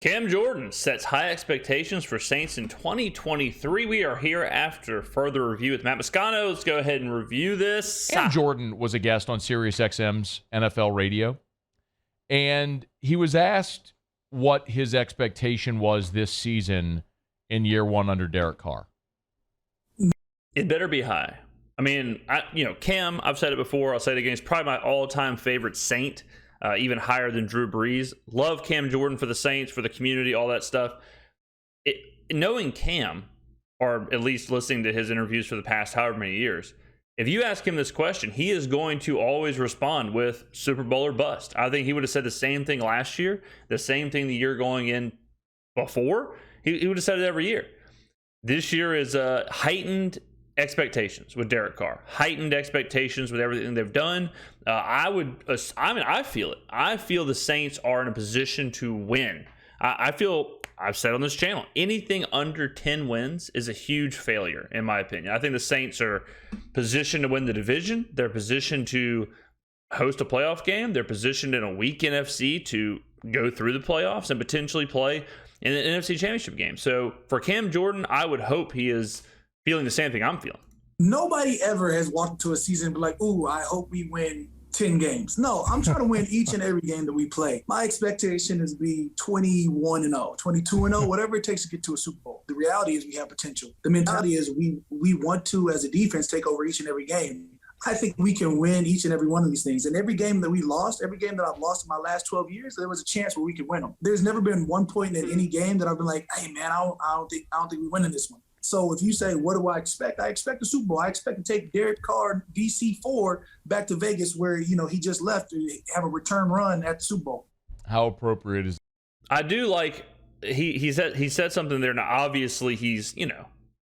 Cam Jordan sets high expectations for Saints in 2023. We are here after further review with Matt Moscona. Let's go ahead and review this. Cam Jordan was a guest on SiriusXM's NFL Radio, and he was asked what his expectation was this season in year one under Derek Carr. It better be high. I mean, Cam, I've said it before, I'll say it again, he's probably my all-time favorite Saint. Even higher than Drew Brees. Love Cam Jordan for the Saints, for the community, all that stuff. Knowing Cam, or at least listening to his interviews for the past however many years, if you ask him this question, he is going to always respond with Super Bowl or bust. I think he would have said the same thing last year, the same thing the year going in before. He would have said it every year. This year is heightened expectations with Derek Carr, heightened expectations with everything they've done. I feel it. I feel the Saints are in a position to win. I feel, I've said on this channel, anything under 10 wins is a huge failure, in my opinion. I think the Saints are positioned to win the division. They're positioned to host a playoff game. They're positioned in a weak NFC to go through the playoffs and potentially play in an NFC Championship game. So for Cam Jordan, I would hope he is feeling the same thing I'm feeling. Nobody ever has walked into a season and be like, ooh, I hope we win 10 games. No, I'm trying to win each and every game that we play. My expectation is to be 21-0, 22-0, whatever it takes to get to a Super Bowl. The reality is we have potential. The mentality is we want to, as a defense, take over each and every game. I think we can win each and every one of these things. And every game that we lost, every game that I've lost in my last 12 years, there was a chance where we could win them. There's never been one point in any game that I've been like, hey, man, I don't think we're winning this one. So if you say, what do I expect? I expect a Super Bowl. I expect to take Derek Carr, DC4, back to Vegas where, he just left to have a return run at the Super Bowl. How appropriate is I do like he said something there. Now, obviously, he's,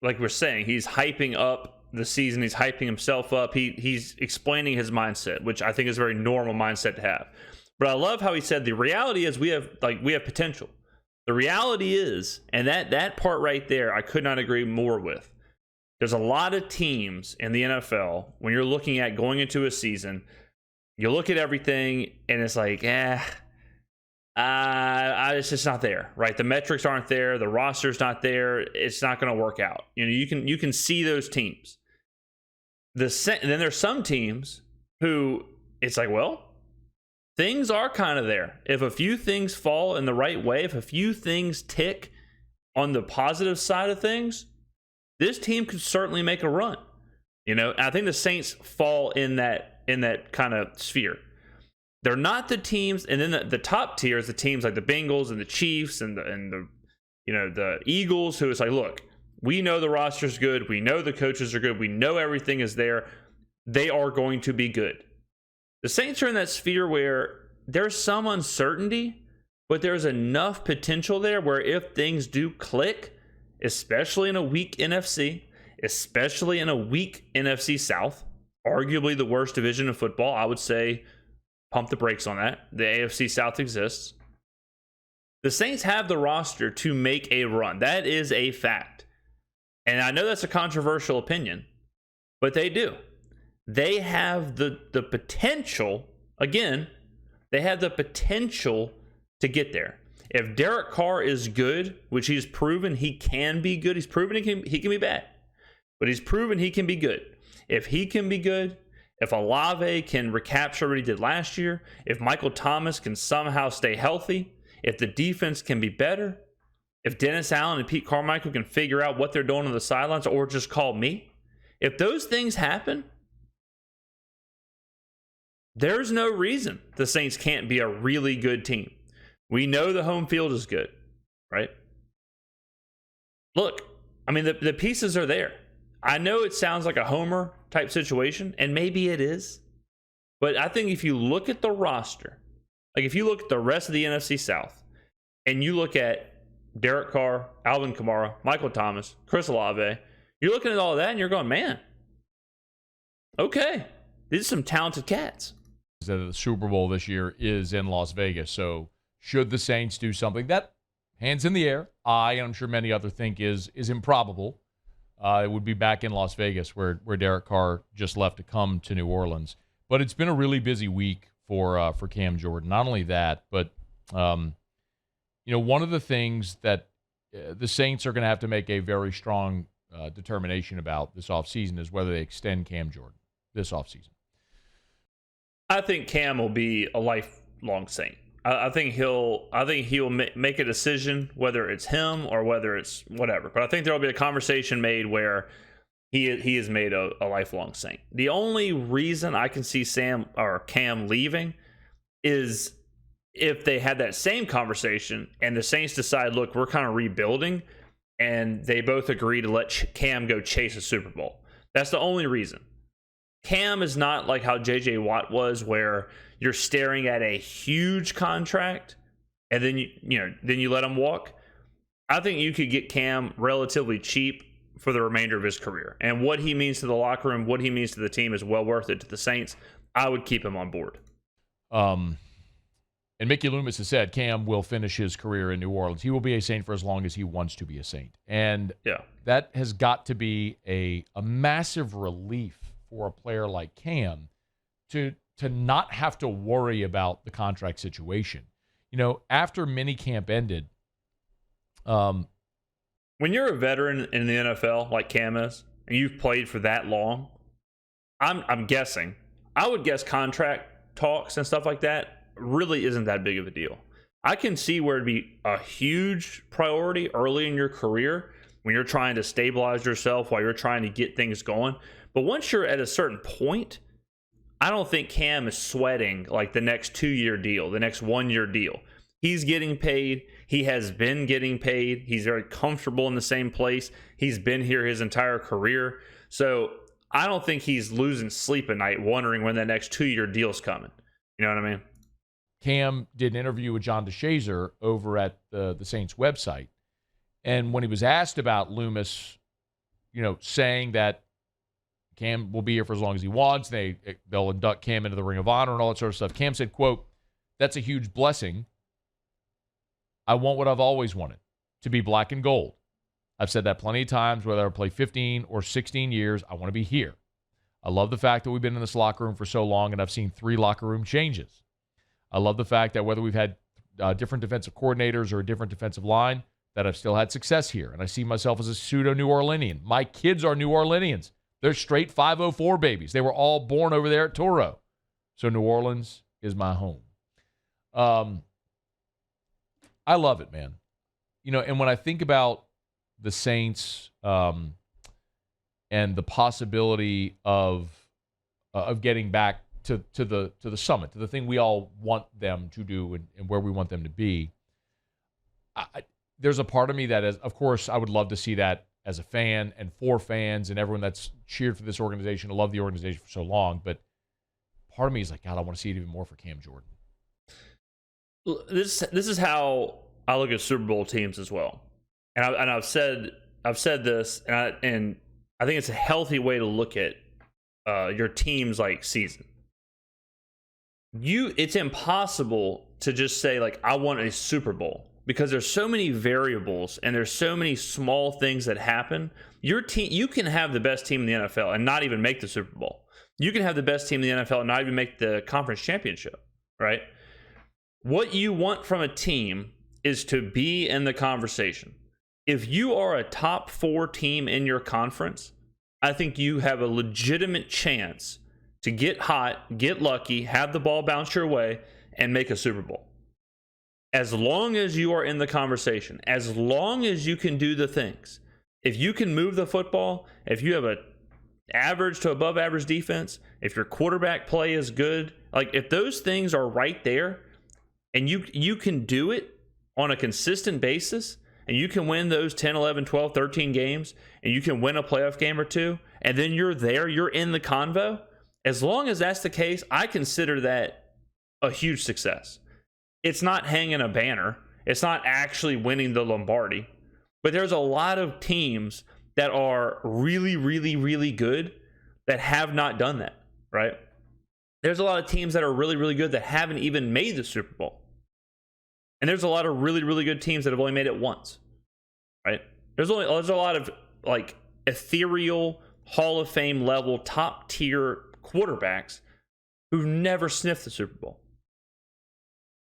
like we're saying, he's hyping up the season. He's hyping himself up. He's explaining his mindset, which I think is a very normal mindset to have. But I love how he said the reality is we have potential. The reality is, and that part right there, I could not agree more with. There's a lot of teams in the NFL, when you're looking at going into a season, you look at everything, and it's like, it's just not there, right? The metrics aren't there. The roster's not there. It's not going to work out. You can see those teams. And then there's some teams who it's like, well, things are kind of there. If a few things fall in the right way, if a few things tick on the positive side of things, this team could certainly make a run. I think the Saints fall in that kind of sphere. They're not the teams, and then the top tier is the teams like the Bengals and the Chiefs and the Eagles, who is like, look, we know the roster's good, we know the coaches are good, we know everything is there. They are going to be good. The Saints are in that sphere where there's some uncertainty, but there's enough potential there where if things do click, especially in a weak NFC, especially in a weak NFC South, arguably the worst division of football, I would say pump the brakes on that. The AFC South exists. The Saints have the roster to make a run. That is a fact. And I know that's a controversial opinion, but they do. They have the potential, again, they have the potential to get there. If Derek Carr is good, which he's proven he can be good, he's proven he can be bad, but he's proven he can be good. If he can be good, if Olave can recapture what he did last year, if Michael Thomas can somehow stay healthy, if the defense can be better, if Dennis Allen and Pete Carmichael can figure out what they're doing on the sidelines or just call me, if those things happen, there's no reason the Saints can't be a really good team. We know the home field is good, right? Look, I mean, the pieces are there. I know it sounds like a homer type situation, and maybe it is. But I think if you look at the roster, like if you look at the rest of the NFC South, and you look at Derek Carr, Alvin Kamara, Michael Thomas, Chris Olave, you're looking at all of that and you're going, man, okay, these are some talented cats. The Super Bowl this year is in Las Vegas, so should the Saints do something that, hands in the air, and I'm sure many others think is improbable, it would be back in Las Vegas where Derek Carr just left to come to New Orleans. But it's been a really busy week for Cam Jordan. Not only that, but one of the things that the Saints are going to have to make a very strong determination about this offseason is whether they extend Cam Jordan this offseason. I think Cam will be a lifelong Saint. I think he'll make a decision whether it's him or whether it's whatever. But I think there will be a conversation made where he is made a lifelong Saint. The only reason I can see Cam leaving is if they had that same conversation and the Saints decide, look, we're kind of rebuilding, and they both agree to let Cam go chase a Super Bowl. That's the only reason. Cam is not like how J.J. Watt was, where you're staring at a huge contract and then you let him walk. I think you could get Cam relatively cheap for the remainder of his career. And what he means to the locker room, what he means to the team is well worth it to the Saints. I would keep him on board. And Mickey Loomis has said Cam will finish his career in New Orleans. He will be a Saint for as long as he wants to be a Saint. And that has got to be a massive relief for a player like Cam to not have to worry about the contract situation. After minicamp ended, when you're a veteran in the NFL like Cam is, and you've played for that long, I'm guessing, I would guess contract talks and stuff like that really isn't that big of a deal. I can see where it'd be a huge priority early in your career when you're trying to stabilize yourself while you're trying to get things going. But once you're at a certain point, I don't think Cam is sweating like the next 2-year deal, the next 1-year deal. He's getting paid. He has been getting paid. He's very comfortable in the same place. He's been here his entire career. So I don't think he's losing sleep at night wondering when that next 2-year deal's coming. You know what I mean? Cam did an interview with John DeShazier over at the Saints website. And when he was asked about Loomis, saying that Cam will be here for as long as he wants, they'll induct Cam into the Ring of Honor and all that sort of stuff, Cam said, quote, "That's a huge blessing. I want what I've always wanted, to be black and gold. I've said that plenty of times, whether I play 15 or 16 years, I want to be here. I love the fact that we've been in this locker room for so long, and I've seen 3 locker room changes. I love the fact that whether we've had different defensive coordinators or a different defensive line, that I've still had success here. And I see myself as a pseudo-New Orleanian. My kids are New Orleanians. They're straight 504 babies. They were all born over there at Toro. So New Orleans is my home." I love it, man. And when I think about the Saints and the possibility of getting back to the summit, to the thing we all want them to do and where we want them to be, there's a part of me that is, of course, I would love to see that as a fan and for fans and everyone that's cheered for this organization, to love the organization for so long. But part of me is like, God, I want to see it even more for Cam Jordan. This is how I look at Super Bowl teams as well. And I've said this, and I think it's a healthy way to look at your team's like season. It's impossible to just say like, I want a Super Bowl, because there's so many variables and there's so many small things that happen. Your team, you can have the best team in the NFL and not even make the Super Bowl. You can have the best team in the NFL and not even make the conference championship, right? What you want from a team is to be in the conversation. If you are a top 4 team in your conference, I think you have a legitimate chance to get hot, get lucky, have the ball bounce your way, and make a Super Bowl. As long as you are in the conversation, as long as you can do the things. If you can move the football, if you have a average to above average defense, if your quarterback play is good, like if those things are right there and you can do it on a consistent basis, and you can win those 10, 11, 12, 13 games, and you can win a playoff game or two, and then you're there, you're in the convo. As long as that's the case, I consider that a huge success. It's not hanging a banner. It's not actually winning the Lombardi. But there's a lot of teams that are really, really, really good that have not done that, right? There's a lot of teams that are really, really good that haven't even made the Super Bowl. And there's a lot of really, really good teams that have only made it once, right? There's a lot of like ethereal Hall of Fame level top tier quarterbacks who've never sniffed the Super Bowl.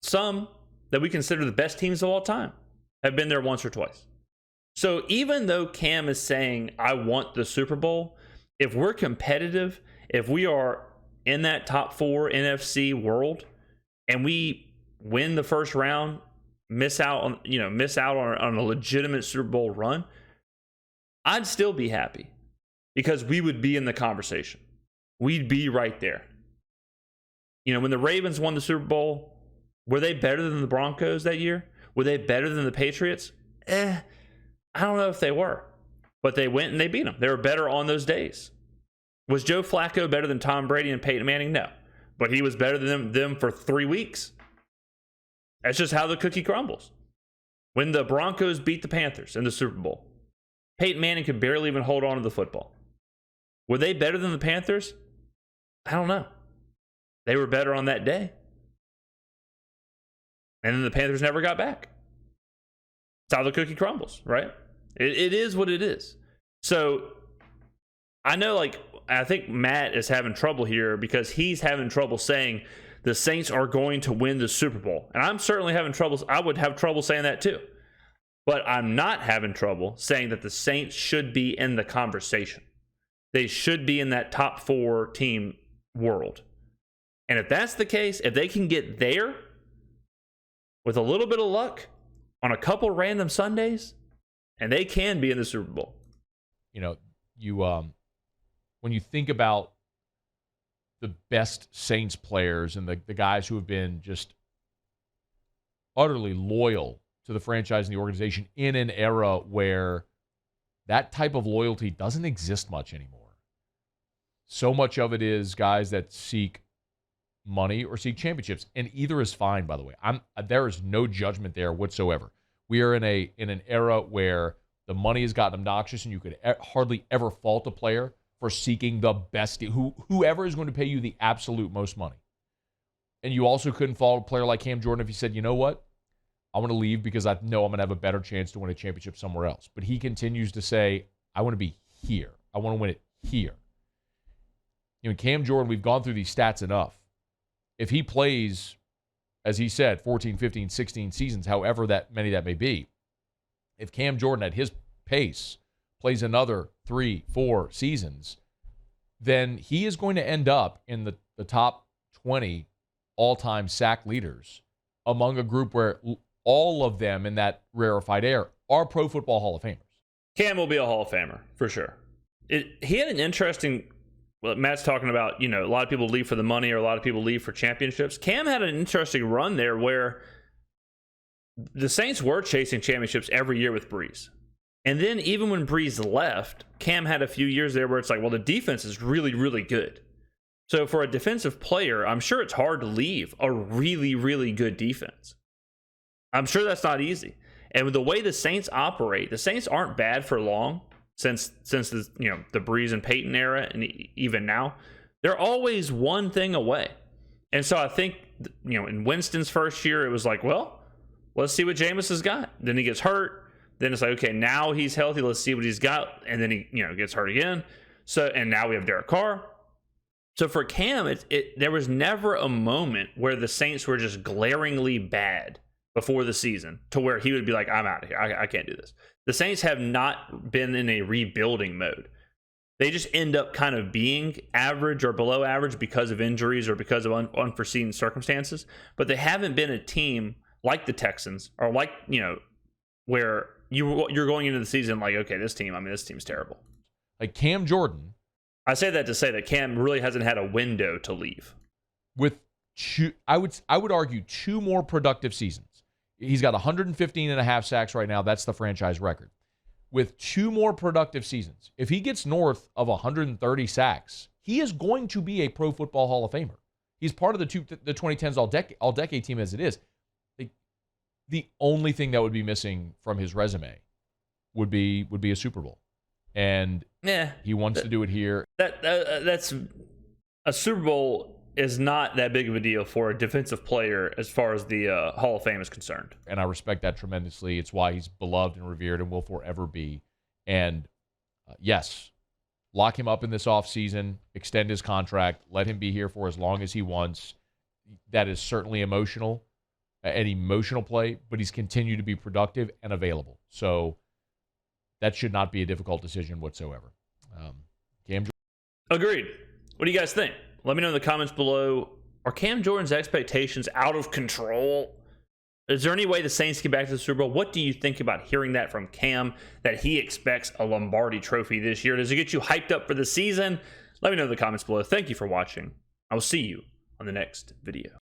Some that we consider the best teams of all time have been there once or twice. So even though Cam is saying, I want the Super Bowl, if we're competitive, if we are in that top 4 NFC world and we win the first round, miss out on a legitimate Super Bowl run, I'd still be happy because we would be in the conversation. We'd be right there. When the Ravens won the Super Bowl, were they better than the Broncos that year? Were they better than the Patriots? I don't know if they were, but they went and they beat them. They were better on those days. Was Joe Flacco better than Tom Brady and Peyton Manning? No, but he was better than them for 3 weeks. That's just how the cookie crumbles. When the Broncos beat the Panthers in the Super Bowl, Peyton Manning could barely even hold on to the football. Were they better than the Panthers? I don't know. They were better on that day. And then the Panthers never got back. That's how the cookie crumbles, right? It is what it is. So I know, I think Matt is having trouble here because he's having trouble saying the Saints are going to win the Super Bowl. And I'm certainly having trouble. I would have trouble saying that too. But I'm not having trouble saying that the Saints should be in the conversation. They should be in that top 4 team world. And if that's the case, if they can get there with a little bit of luck on a couple random Sundays, and they can be in the Super Bowl. When you think about the best Saints players and the guys who have been just utterly loyal to the franchise and the organization in an era where that type of loyalty doesn't exist much anymore. So much of it is guys that seek money or seek championships, and either is fine, by the way. There is no judgment there whatsoever. We are in an era where the money has gotten obnoxious, and you could hardly ever fault a player for seeking the best, whoever is going to pay you the absolute most money. And you also couldn't fault a player like Cam Jordan if he said, you know what, I want to leave because I know I'm going to have a better chance to win a championship somewhere else. But he continues to say, I want to be here. I want to win it here. Cam Jordan, we've gone through these stats enough. If he plays, as he said, 14, 15, 16 seasons, however many that may be, if Cam Jordan at his pace plays another 3, 4 seasons, then he is going to end up in the top 20 all-time sack leaders among a group where all of them in that rarefied air are Pro Football Hall of Famers. Cam will be a Hall of Famer, for sure. He had an interesting... Well, Matt's talking about, a lot of people leave for the money or a lot of people leave for championships. Cam had an interesting run there where the Saints were chasing championships every year with Breeze. And then even when Breeze left, Cam had a few years there where it's like, well, the defense is really, really good. So for a defensive player, I'm sure it's hard to leave a really, really good defense. I'm sure that's not easy. And with the way the Saints operate, the Saints aren't bad for long. Since the Breeze and Peyton era, and even now, they're always one thing away. And so I think in Winston's first year, it was like, well, let's see what Jameis has got. Then he gets hurt. Then it's like, okay, now he's healthy. Let's see what he's got. And then he gets hurt again. And now we have Derek Carr. So for Cam, there was never a moment where the Saints were just glaringly bad before the season to where he would be like, I'm out of here. I can't do this. The Saints have not been in a rebuilding mode. They just end up kind of being average or below average because of injuries or because of unforeseen circumstances. But they haven't been a team like the Texans or like, where you're going into the season like, okay, this team's terrible. Like Cam Jordan. I say that to say that Cam really hasn't had a window to leave. With I would argue 2 more productive seasons. He's got 115 and a half sacks right now. That's the franchise record. With 2 more productive seasons, if he gets north of 130 sacks, he is going to be a Pro Football Hall of Famer. He's part of the 2010s all-decade team as it is. The only thing that would be missing from his resume would be a Super Bowl. And he wants to do it here. That's a Super Bowl is not that big of a deal for a defensive player as far as the Hall of Fame is concerned. And I respect that tremendously. It's why he's beloved and revered and will forever be. And yes, lock him up in this offseason, extend his contract, let him be here for as long as he wants. That is certainly emotional. an emotional play, but he's continued to be productive and available. So that should not be a difficult decision whatsoever. Cam Jordan. Agreed. What do you guys think? Let me know in the comments below. Are Cam Jordan's expectations out of control? Is there any way the Saints get back to the Super Bowl? What do you think about hearing that from Cam, that he expects a Lombardi trophy this year? Does it get you hyped up for the season? Let me know in the comments below. Thank you for watching. I will see you on the next video.